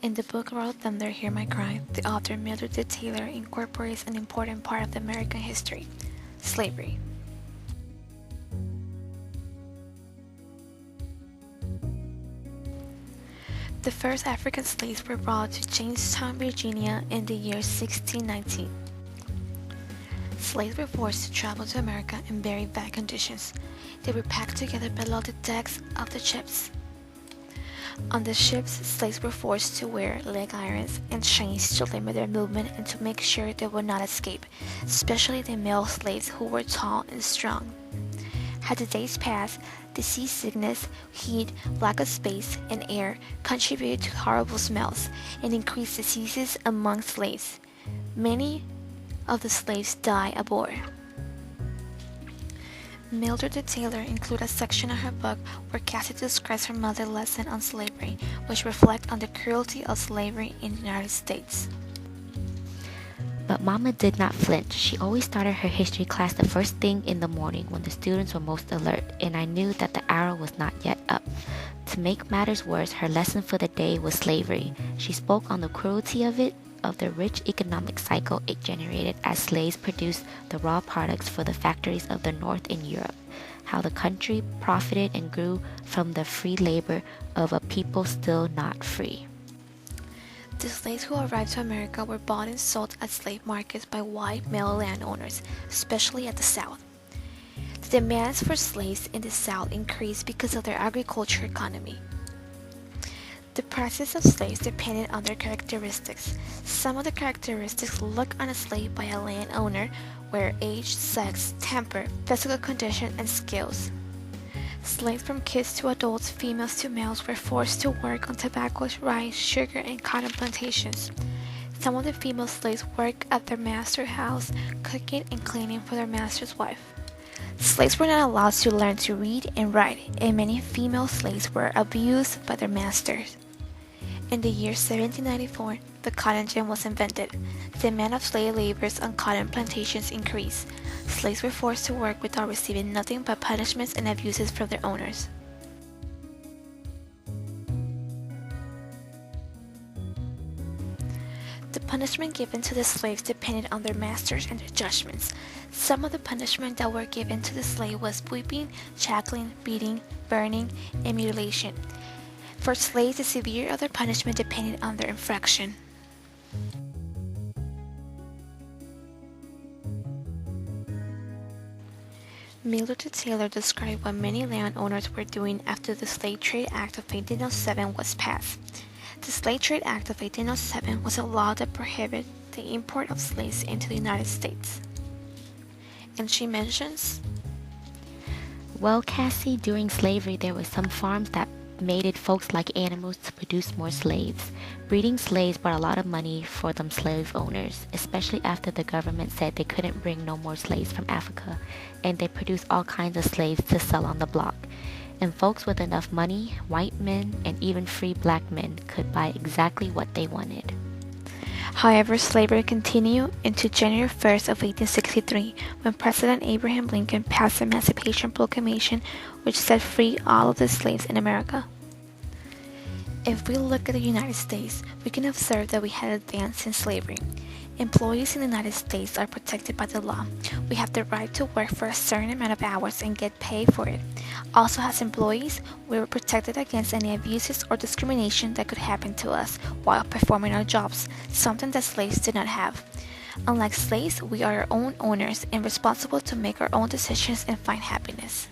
In the book Roll Thunder, Hear My Cry, the author Mildred Taylor incorporates an important part of the American history, slavery. The first African slaves were brought to Jamestown, Virginia in the year 1619. Slaves were forced to travel to America in very bad conditions. They were packed together below the decks of the ships. On the ships, slaves were forced to wear leg irons and chains to limit their movement and to make sure they would not escape, especially the male slaves who were tall and strong. As the days passed, the seasickness, heat, lack of space, and air contributed to horrible smells and increased diseases among slaves. Many of the slaves died aboard. Mildred Taylor included a section of her book where Cassie describes her mother's lesson on slavery, which reflect on the cruelty of slavery in the United States. But Mama did not flinch. She always started her history class the first thing in the morning when the students were most alert, and I knew that the hour was not yet up. To make matters worse, her lesson for the day was slavery. She spoke on the cruelty of it, of the rich economic cycle it generated as slaves produced the raw products for the factories of the North in Europe, how the country profited and grew from the free labor of a people still not free. The slaves who arrived to America were bought and sold at slave markets by white male landowners, especially at the South. The demands for slaves in the South increased because of their agriculture economy. The prices of slaves depended on their characteristics. Some of the characteristics looked on a slave by a landowner were age, sex, temper, physical condition, and skills. Slaves from kids to adults, females to males, were forced to work on tobacco, rice, sugar, and cotton plantations. Some of the female slaves worked at their master's house, cooking and cleaning for their master's wife. Slaves were not allowed to learn to read and write, and many female slaves were abused by their masters. In the year 1794, the cotton gin was invented. The demand of slave laborers on cotton plantations increased. Slaves were forced to work without receiving nothing but punishments and abuses from their owners. The punishment given to the slaves depended on their masters and their judgments. Some of the punishment that were given to the slave was whipping, shackling, beating, burning, and mutilation. For slaves, the severity of their punishment depended on their infraction. Mildred Taylor described what many landowners were doing after the Slave Trade Act of 1807 was passed. The Slave Trade Act of 1807 was a law that prohibited the import of slaves into the United States. And she mentions, Well, Cassie, during slavery there were some farms that mated folks like animals to produce more slaves. Breeding slaves brought a lot of money for them slave owners, especially after the government said they couldn't bring no more slaves from Africa, and they produced all kinds of slaves to sell on the block. And folks with enough money, white men, and even free black men could buy exactly what they wanted. However, slavery continued into January 1st of 1863 when President Abraham Lincoln passed the Emancipation Proclamation, which set free all of the slaves in America. If we look at the United States, we can observe that we had advanced in slavery. Employees in the United States are protected by the law. We have the right to work for a certain amount of hours and get paid for it. Also, as employees, we were protected against any abuses or discrimination that could happen to us while performing our jobs, something that slaves did not have. Unlike slaves, we are our own owners and responsible to make our own decisions and find happiness.